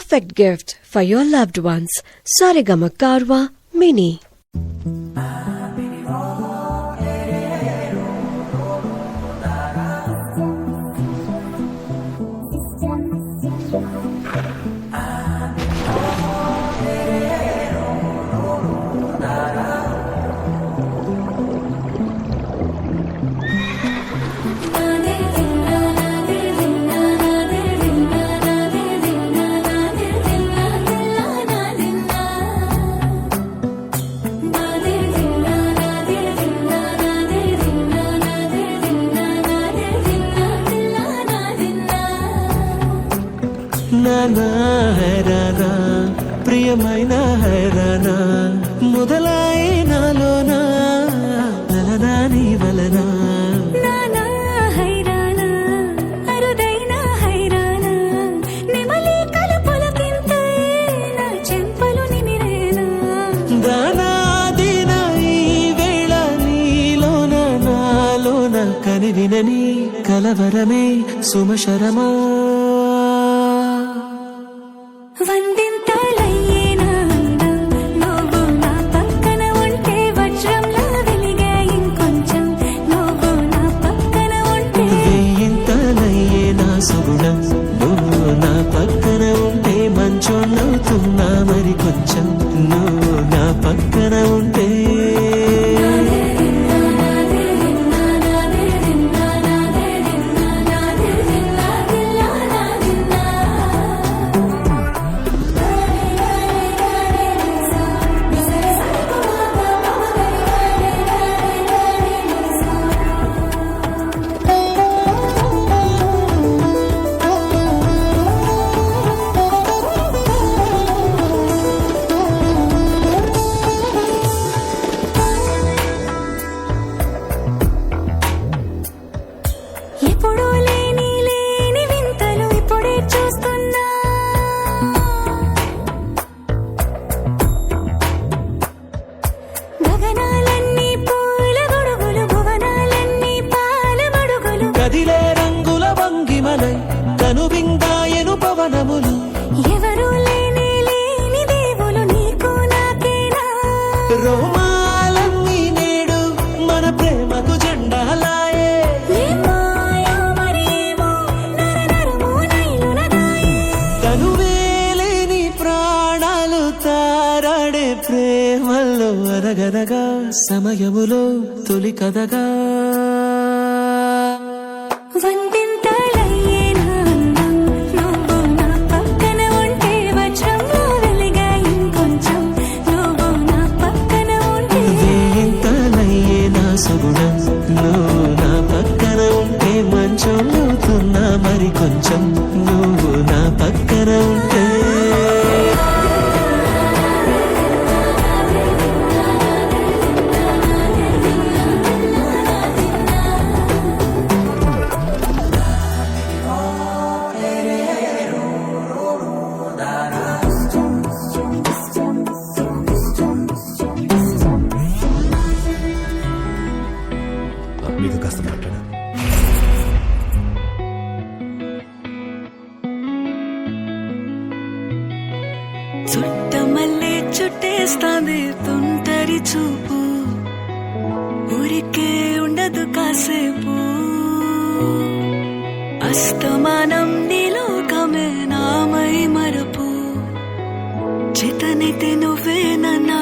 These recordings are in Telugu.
perfect gift for your loved ones. Saregama Karwa Mini. నానా హైరానా ప్రియమైన హైరానా మొదలాయి నాలోనా నలనా నీ వలనా నానా హైరానా అరుదైన హైరానా నెమలి కలుపులకింతే నా చెంపలు నిమిరేనా దానాదిన ఈ వేళ నీలోన నాలోన కనివినని కలవరమే సుమశరమా వందింతలయ్యేనా నువ్వు నా పక్కన ఉంటే వజ్రంలా వెలిగే ఇంకొంచెం నువ్వు నా పక్కన ఉంటే వేయింతలయ్యేనా సుగుణం నువ్వు నా పక్కన ఉంటే మంచోళ్ళవుతున్నా మరి కొంచెం నువ్వు నా పక్కన ఉంటే ఎప్పుడూ లేని వింతలు ఇప్పుడే చూస్తున్నా గగనాలన్నీ పూల గొడుగులు భువనాలన్నీ పాల మడుగులు కదిలే రంగుల వంగిమలై కనువిందాయను పవనములు ఎవరూ లేని దేవులు నీకు నాకేనా రోమాలన్నీ నేడు మన ప్రేమకు జెండాలాయే ఏమాయో మరేమో నరనరమో నైలునదాయే తనువేలేని ప్రాణాలు తారాడే ప్రేమల్లో అరగరగా సమయములో తొలి కదగా వందింతలయ్యేనా నువ్వు నా పక్కన ఉంటే వజ్రంలా వెలిగే ఇంకొంచెం నువ్వు నా పక్కన ఉంటే వేయింతలయ్యేనా సుగుణం నువ్వు నా పక్కన ఉంటే మంచోళ్ళవుతున్నా మరి కొంచెం నువ్వు నా పక్కన ఉంటే మీతో కాస్త మాట్లాడాలి. చుట్టమల్లే చుట్టేస్తాంది తుంటరి చూపు ఊరికే ఉండదు కాసేపు అస్తమానం నీలోకమే నామై మరపు చితనైతే నువ్వే నన్నా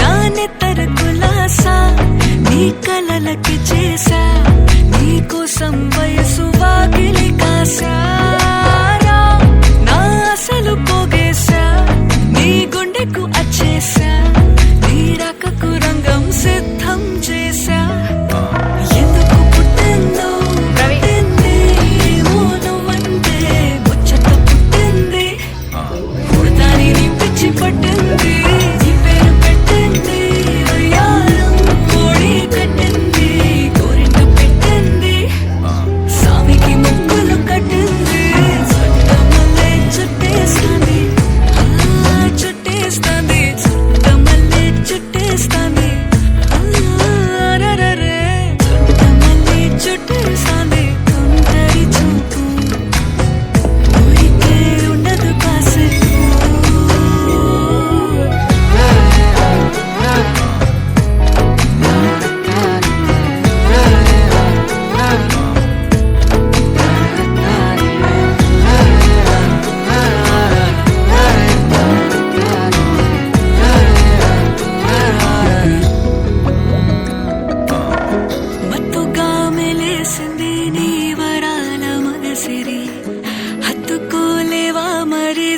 నానెత్తర కులాసా నీ కలలకి చేసా నీ కోసం వయసు వాకిలి కాసా నా అసలు పోగేశా నీ గుండెకు అచ్చేసా నీ రకకు రంగం సిద్ధం చేశా ఎందుకు పుట్టిందో పుట్టింది ఏమో నువ్వంటే ముచ్చట పుట్టింది పుడతాని నీ పిచ్చి పట్టింది నీ పేరు పెట్టింది వయ్యారం కోడి కట్టింది కోరింట పెట్టింది సామి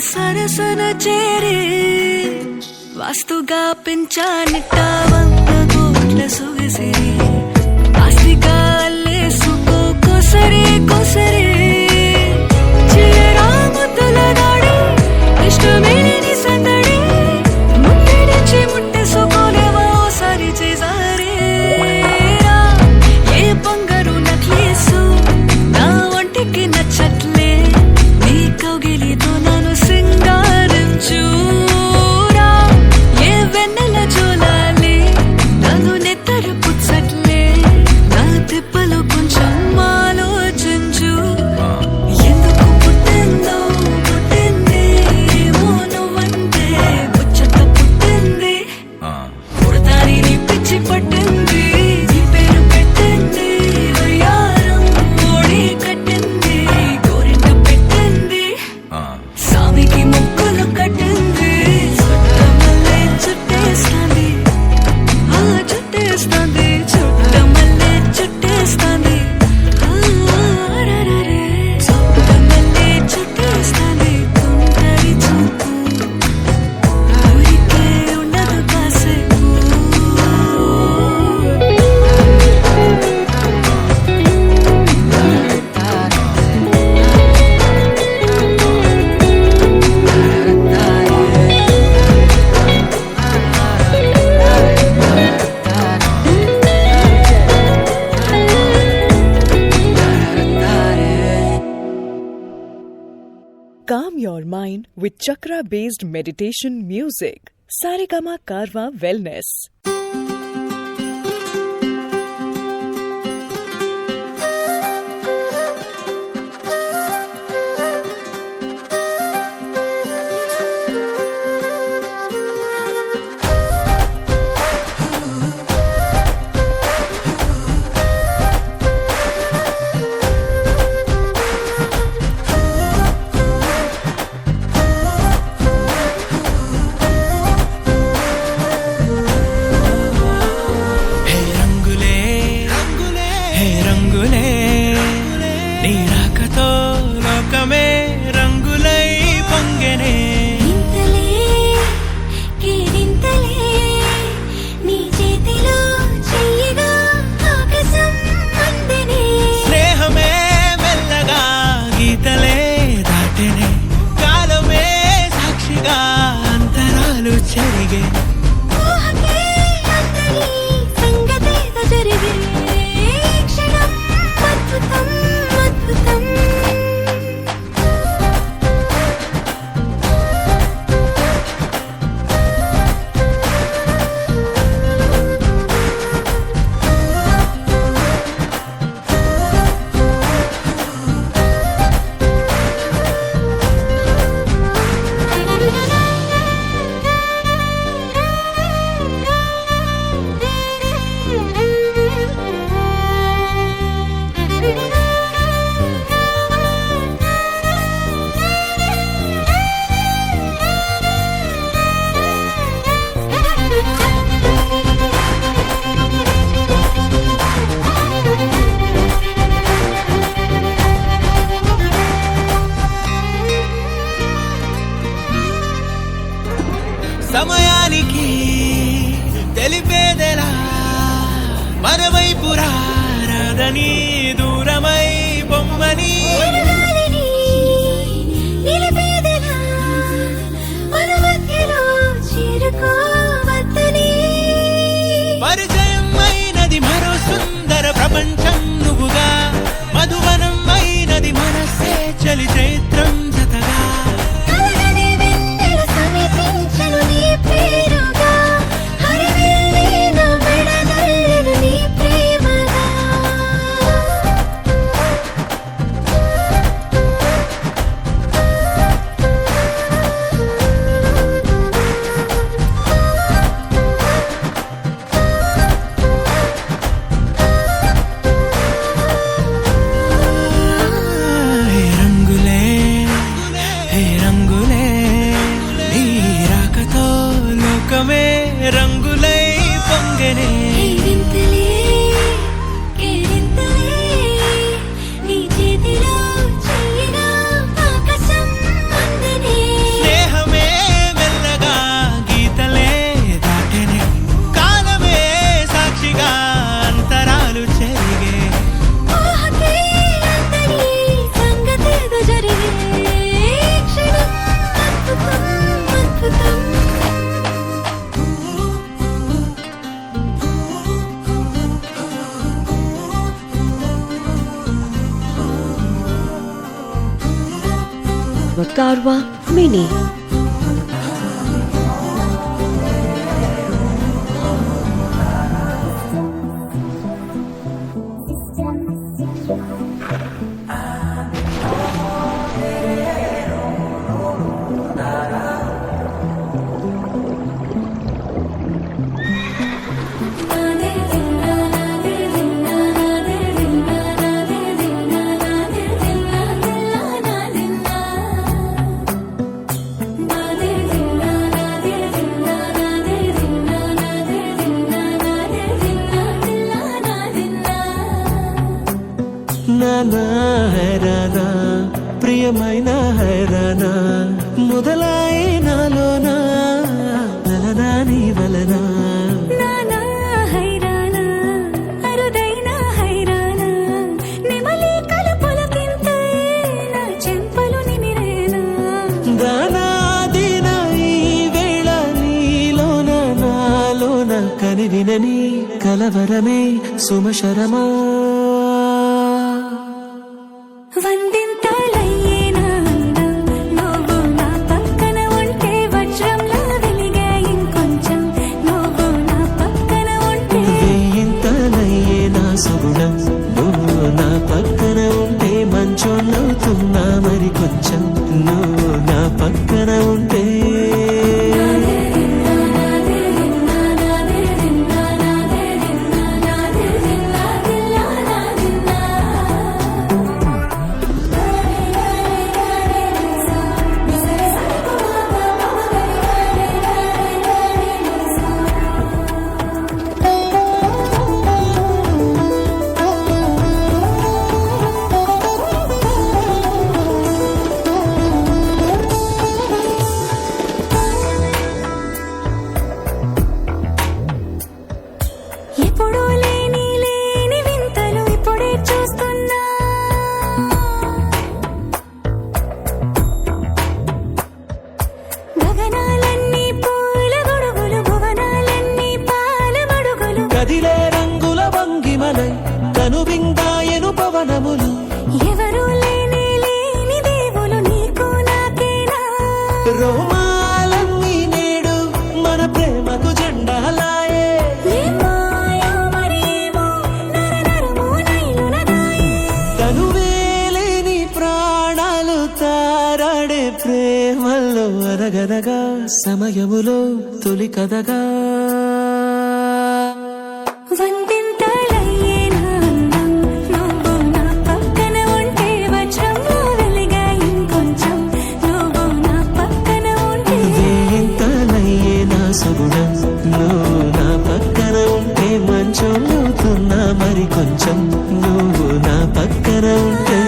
సరసన చేరి వాస్తుగా పెంచానిట్ట 100 కోట్ల సొగసిరి ఆస్తిగా అల్లేసుకో కొసరి కొసరి చిరాముతుల దాడి ఇష్టమేని సందడి ముట్టడిచి ముట్టేసుకోలేవా ఓసారి చేసారి ఏ బంగారు నక్లీసు నా ఒంటికి నచ్చట్లే నీ కౌగిలితో నన్ను సింగారించురా ఏ వెన్నెల జోలాలి నన్ను నెత్తరు పుచ్చట్లే నా తిప్పలు కొంచెం ఆలోచించు ఎందుకు పుట్టిందో పుట్టింది ఏమో నువ్వంటే ముచ్చట పుట్టింది పుడతాని నీ పిచ్చి పట్టింది నీ పేరు పెట్టింది వయ్యారం ఓడి కట్టింది గోరింట పెట్టింది సామికి ముక్కులు కట్టింది చుట్టమల్లే చుట్టేస్తాంది ఆ చుట్టేస్తాంది చుట్టమల్లే చుట్టేస్తాంది రరరే చుట్టమల్లే చుట్టేస్తాంది తుంటరి చూపు ఊరికే ఉండదు కాసేపు Calm your mind with chakra-based meditation music. Saregama Karwa Wellness. హే రంగులే హే రంగులే నీ రాకతో లోకమే రంగులై పొంగెనే ఇంతలే కేరింతలే నీ చేతిలో చెయ్యగా ఆకాశం అందనే స్నేహమే మెల్లగా గీతలే దాటెనే కాలమే సాక్షిగా అంతరాలు చెరిగే ఊహకే అంతని సంగతేదో జరిగే క్షణం అద్భుతం అద్భుతం సమయానికి తెలిపేదెలా మన వైపు రాదని దూరమై బొమ్మని గాలిని నిలిపేదెలా మన మధ్యలో చేరుకోవద్దని పరిచయం అయినది మరో సుందర ప్రపంచం నువ్వుగా మధువనం అయినది మనసే చలి చైత్రం జతగా కలగని వెన్నెల సమీపించను నీ పేరుగా హరివెల్లి నా మెడదల్లెను నీ ప్రేమగా Karwa Karwa Mini. నానా హైరానా ప్రియమైన హైరానా మొదలై నాలోనా నలనా నీ వలనా నానా హైరానా అరుదైన హైరానా నెమలి కలుపులకింతై నా చెంపలు నిమిరేనా దానాదిన ఈ వేళ నీలోన నాలోన కనివినని కలవరమే సుమశరమా వందింతలయ్యేనా నువ్వు నా పక్కన ఉంటే వజ్రంలా వెలిగే ఇంకొంచెం నువ్వు నా పక్కన ఉంటే వేయింతలయ్యే నా సుగుణం నువ్వు నా పక్కన ఉంటే మంచోళ్ళవుతున్నా మరి కొంచెం నువ్వు నా పక్కన ఉంటే ఎప్పుడూ లేని వింతలు ఇప్పుడే చూస్తున్నా గగనాలన్నీ పూల గొడుగులు భువనాలన్నీ పాల మడుగులు కదిలే రంగుల వంగిమలై కనువిందాయను పవనములు ఎవరూ లేని దేవులు నీకు నాకేనా రోమాలన్నీ నేడు మన ప్రేమకు జెండాలాయే ఏ మాయో మరేమో నరనరమో నైలునదాయే తనువేలేని ప్రాణాలు తారాడే ప్రేమల్లో అరగదగా సమయములో తొలి కదగా వందింతలయ్యేనా నువ్వు నా పక్కన ఉంటే వజ్రంలా వెలిగే ఇంకొంచెం నువ్వు నా పక్కన ఉంటే వేయింతలయ్యే నా సుగుణం నువ్వు నా పక్కన ఉంటే మంచోళ్ళవుతున్నా మరి కొంచెం నువ్వు నా పక్కన ఉంటే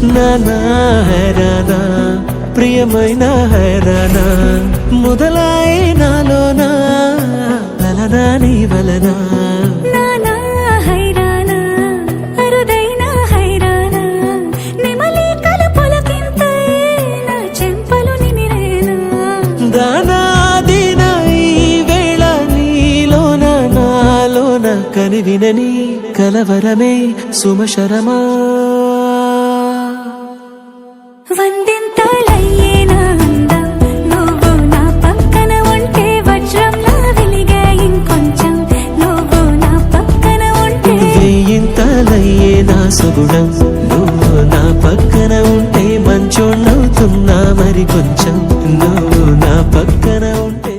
నానా హైరానా ప్రియమైన హైరానా మొదలై నాలోనా నలనా నీ వలనా నానా హైరానా అరుదైన హైరానా నెమలి కలుపులకింతై నా చెంపలు నిమిరేనా దానాదిన ఈ వేళ నీలోన నాలోన కనివినని కలవరమే సుమశరమా వందింతలయ్యేనా నువ్వు నా పక్కన ఉంటే వజ్రంలా వెలిగే ఇంకొంచెం నువ్వు నా పక్కన ఉంటే వేయింతలయ్యే నా సుగుణం నువ్వు నా పక్కన ఉంటే మంచోళ్ళవుతున్నా మరి కొంచెం నువ్వు నా పక్కన ఉంటే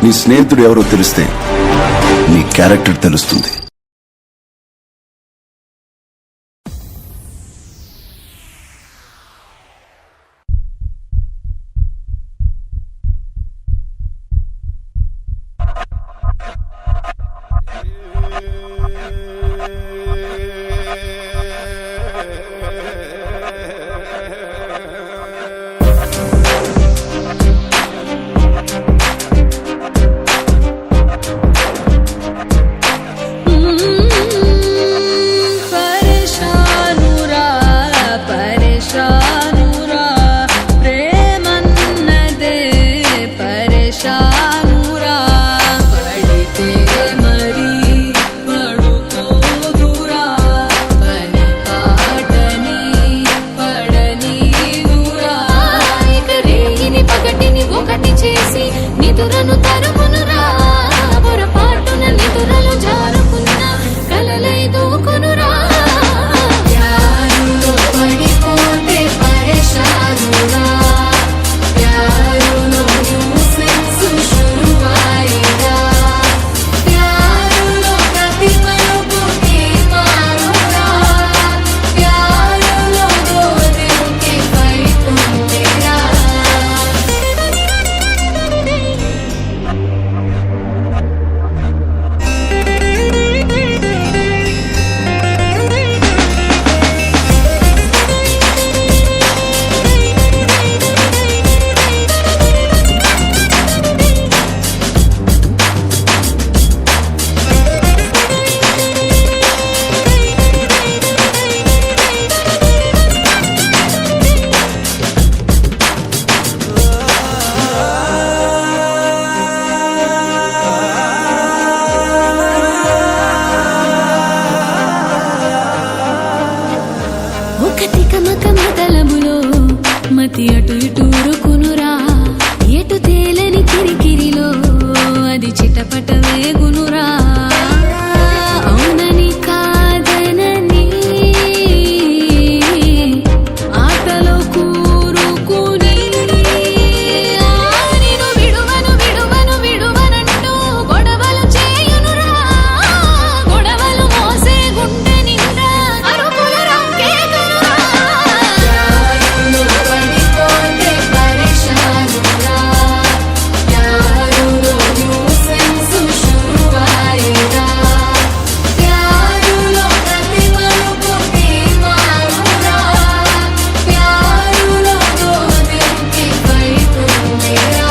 నీ స్నేహితుడు ఎవరో తెలిస్తే నీ క్యారెక్టర్ తెలుస్తుంది. నిదురను తరుమునురా పొరపాటున నిదురలు జారుకున్న కలలై దూకునురా ప్యారులో పడిపోతే పరేషానురా ప్యారులో న్యూసెన్స్ శురువాయిరా ప్యారులో ప్రతి మలుపు తీర్మానురా ప్యారులో దోదిల్కి పైతుందిరా ఒకటి కమకమతలములో మతి అటు ఇటు రుకునురా ఎటు తేలని కిరికిరిలో అది చిటపట వేగునురా అవునని కాదనని ఆటలో కూరుకుని నిన్ను విడువను విడువను విడువనంటూ గొడవలు చేయునురా గొడవలు మోసే గుండె నిండా అరుపుల రంకేగునురా ప్యారులో పడిపోతే పరేషానురా ప్యారులో న్యూసెన్స్ శురువాయిరా ప్యారులో ప్రతి మలుపు తీర్మానురా ప్యారులో దోదిల్కి పైతుందిరా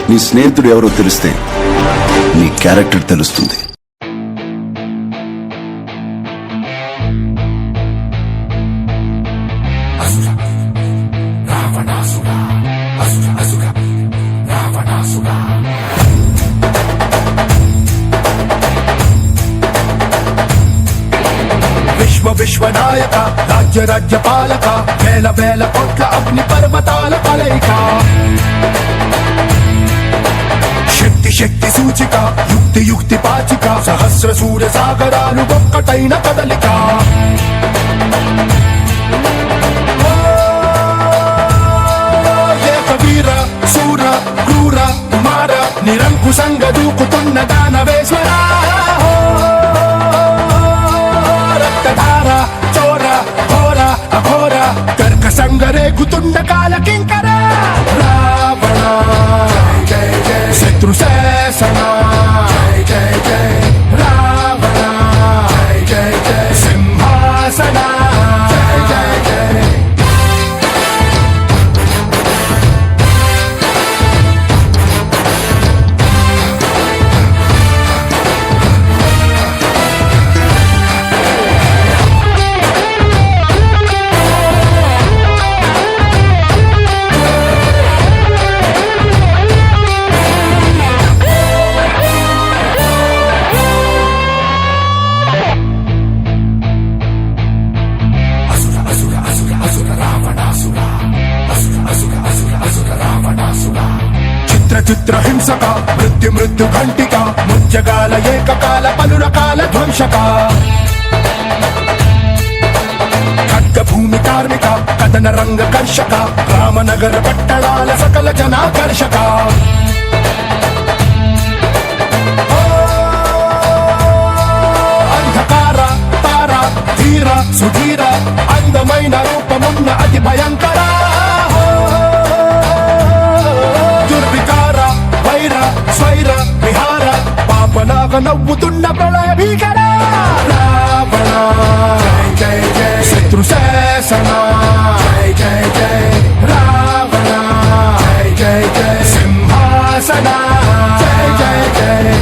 నీ స్నేహితుడు ఎవరో తెలిస్తే నీ క్యారెక్టర్ తెలుస్తుంది. విశ్వనాయక రాజ్య రాజ్యపాలక వేల వేల కోట్ల అగ్ని పర్వతాల కలయిక శక్తి శక్తి సూచిక యుక్తి యుక్తి పాచిక సహస్ర సూర్య సాగరాలు ఒక్కటైన కదలిక వీర శూర క్రూర కుమార నిరంకుశంగా దూకుతున్న దానవేశ్వర రక్తధార చోర ఘోర అఘోర కర్క సంగరేగుతుండ కాల కింకర రావణ శత్రు శాసన రావణ సింహాసన చిత్ర చిత్ర హింసక మృత్యు మృత్యు ఘంటిక ముత్యగాల ఏకకాల పలు రకాల ధ్వంసక ఖడ్గ భూమి కార్మిక కథన రంగ కర్షక రామనగర పట్టణాల సకల జనాకర్షక అంధకార తార ధీర సుధీర అందమైన రూపమున్న అతి భయంకర దుర్వికార వైర స్వైర విహార పాపలాగ నవ్వుతున్న ప్రళయ భీకర రావణ జయ జయ జయ శత్రు శాసన జయ జయ జయ రావణ జయ జయ జయ సింహాసన జయ జయ జయ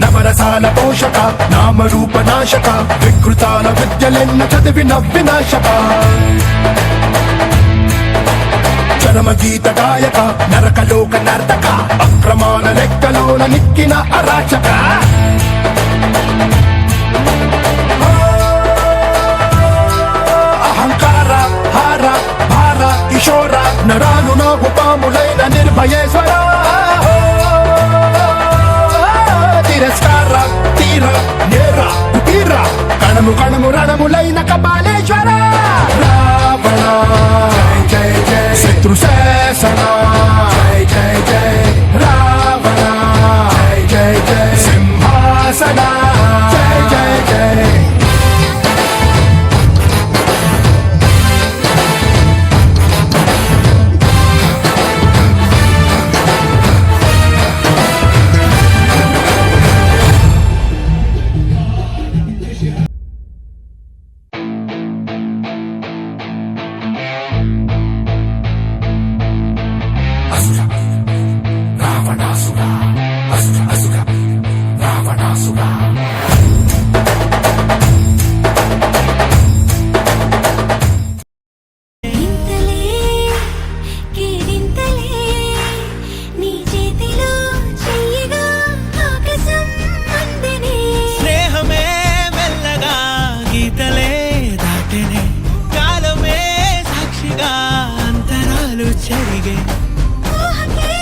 నవరసాల పోషక నామరూప నాశక వికృతాల విద్యలెన్న చదివి నవ్వినాశక చరమ గీత గాయక నరకలోక నర్తక అక్రమాల లెక్కలోన నిక్కిన అరాచక అహంకార హార భార కిశోర నరాలు నాగు పాములైన నిర్భయేశ్వర తిరస్కార తీర నేర కుటీర కణము కణము రణములైన కపాలేశ్వర రావణ జయ జయ జయ శత్రు శాసన జయ జయ జయ రావణ జయ జయ జయ సింహాసన జయ జయ జయ అసుర రావణాసుర అసుర అసుర రావణాసుర ఇంతలే కేరింతలే నీ చేతిలో చెయ్యగా ఆకాశం అందనే స్నేహమే మెల్లగా గీతలే దాటెనే కాలమే సాక్షిగా అంతరాలు చెరిగే ఊహకే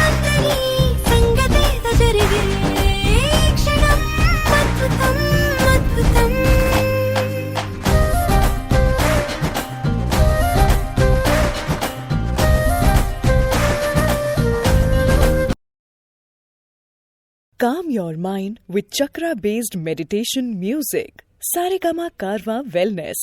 అందరి సంగతేదో జరిగే క్షణం అద్భుతం అద్భుతం Calm your mind with chakra based meditation music. Saregama Karwa Wellness.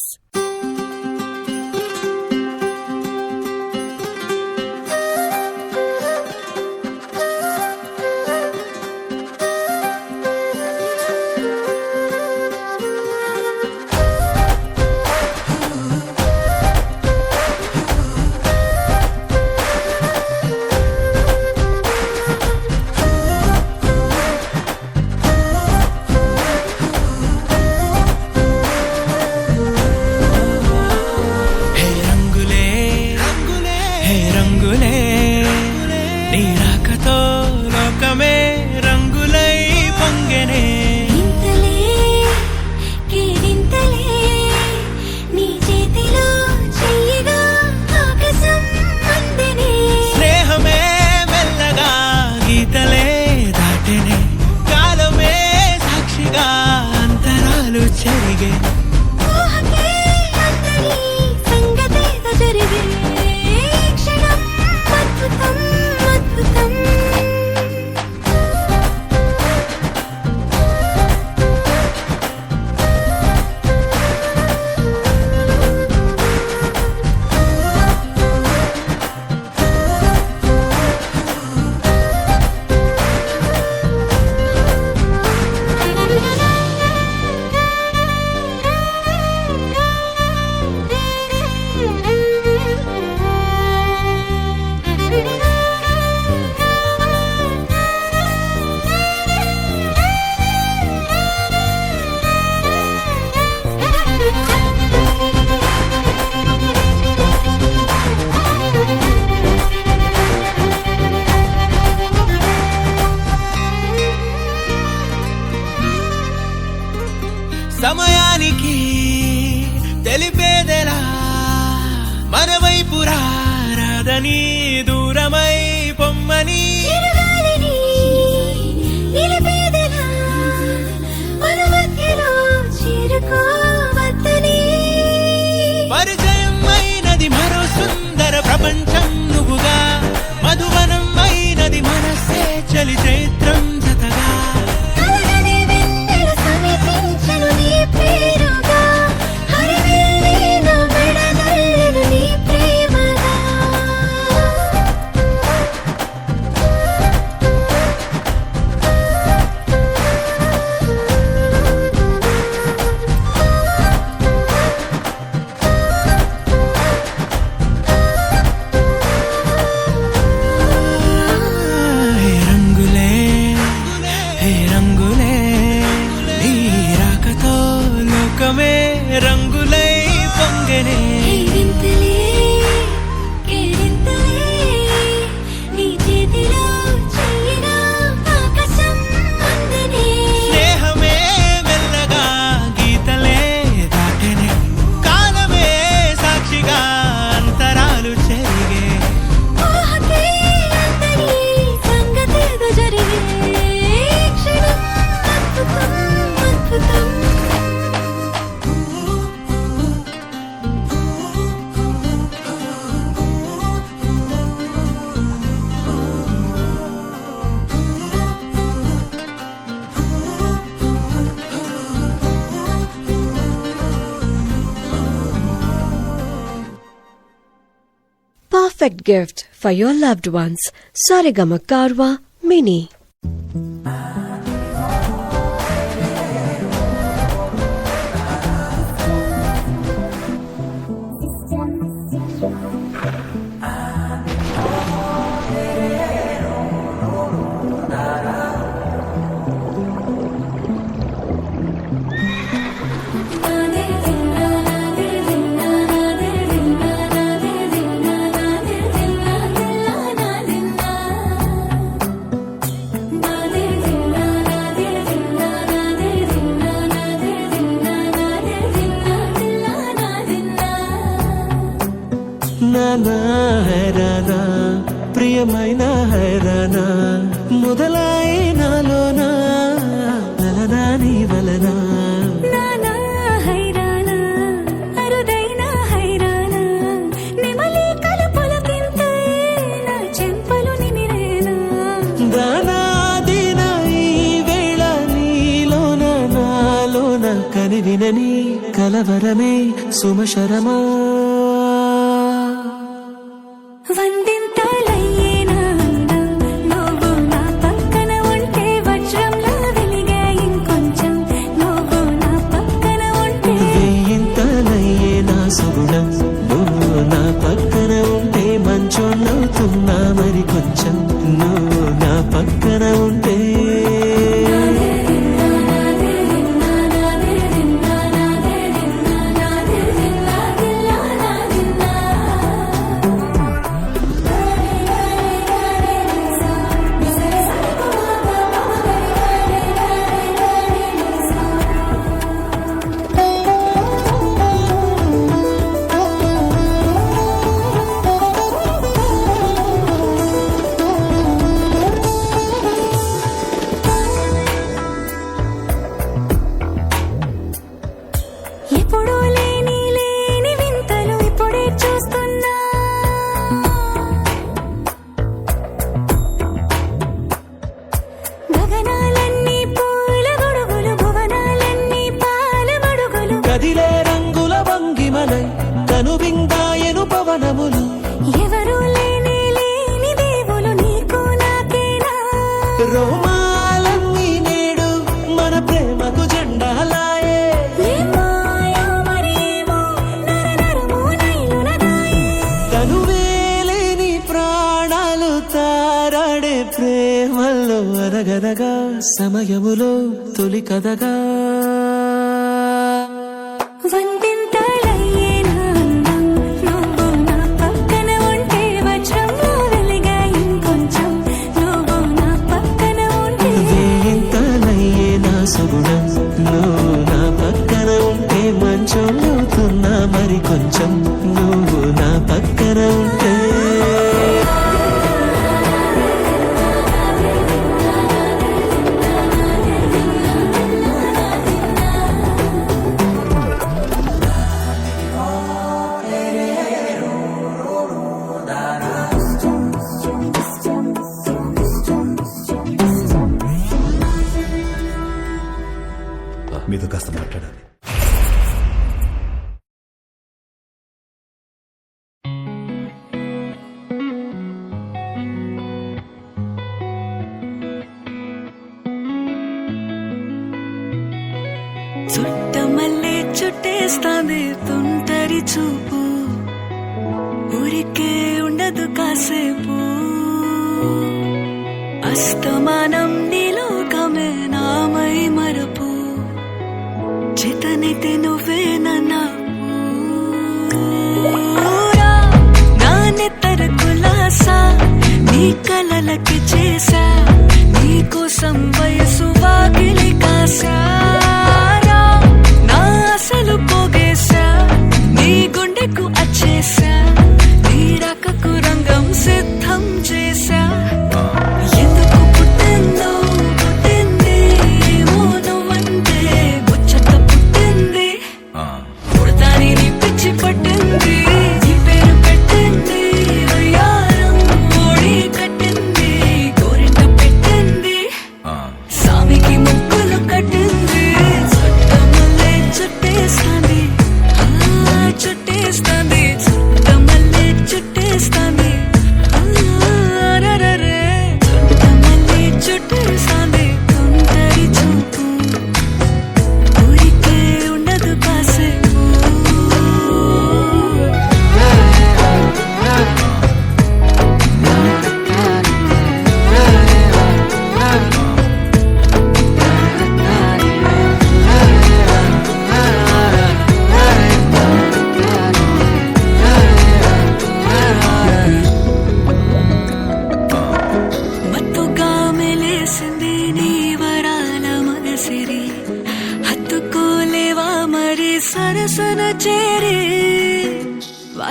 perfect gift for your loved ones. Saregama Karwa Mini. నానా హైరానా ప్రియమైన హైరానా మొదలాయి నాలోనా నలనా నీ వలనా నానా హైరానా అరుదైన హైరానా నెమలి కలుపులకింతై నా చెంపలు నిమిరేనా దానాదిన ఈ వేళ నీలోన నాలోన కనివినని కలవరమే సుమశరమా వందింతలయ్యేనా నువ్వు నా పక్కన ఉంటే వజ్రంలా వెలిగే ఇంకొంచెం నువ్వు నా పక్కన ఉంటే వేయింతలయ్యే నా సుగుణం నువ్వు నా పక్కన ఉంటే మంచోళ్ళవుతున్నా మరి కొంచెం నువ్వు నా పక్కన ఉంటే ఎప్పుడూ లేని వింతలు ఇప్పుడే చూస్తున్నా గగనాలన్నీ పూల గొడుగులు భువనాలన్నీ పాల మడుగులు కదిలే రంగుల వంగిమలై కనుబిందాయను పవనములు ఎవరూ లేని దేవులు నీకు నాకేనా రోమాలన్నీ నేడు మన ప్రేమకు జెండాలాయే ఏ మాయో మరేమో నరనరమో నైలునదాయే తనువేలేని ప్రాణాలు తారాడే ప్రేమల్లో అరగదగా సమయములో తొలి కదగా వందింతలయ్యేనా నువ్వు నా పక్కన ఉంటే వజ్రంలా వెలిగే ఇంకొంచెం నువ్వు నా పక్కన ఉంటే వేయింతలయ్యే నా సుగుణం నువ్వు నా పక్కన ఉంటే మంచోళ్ళవుతున్నా మరి కొంచెం నువ్వు నా పక్కన ఉంటే మీతో కాస్త మాట్లాడాలి. చుట్టమల్లే చుట్టేస్తాంది తుంటరి చూపు ఊరికే ఉండదు కాసేపు అస్తమానం నీలోకమే నామై మరపు చేతనైతే నువ్వే నన్నా నా నెత్తర కులాసా నీ కలలకి చేసా నీ కోసం వయసు వాకిలి కాసా నా అసలు పోగేశా నీ గుండెకు అచ్చేసా నీ రకకు రంగం సిద్ధం చేశా ఎందుకు పుట్టిందో పుట్టింది ఏమో నువ్వంటే ముచ్చట పుట్టింది పుడతాని నీ పిచ్చి పట్టింది నీ పేరు పెట్టింది వయ్యారం ఓడి కట్టింది గోరింట పెట్టింది సామికి ముక్కులు కట్టింది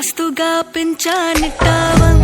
మస్తుగా పెంచానిట్టావం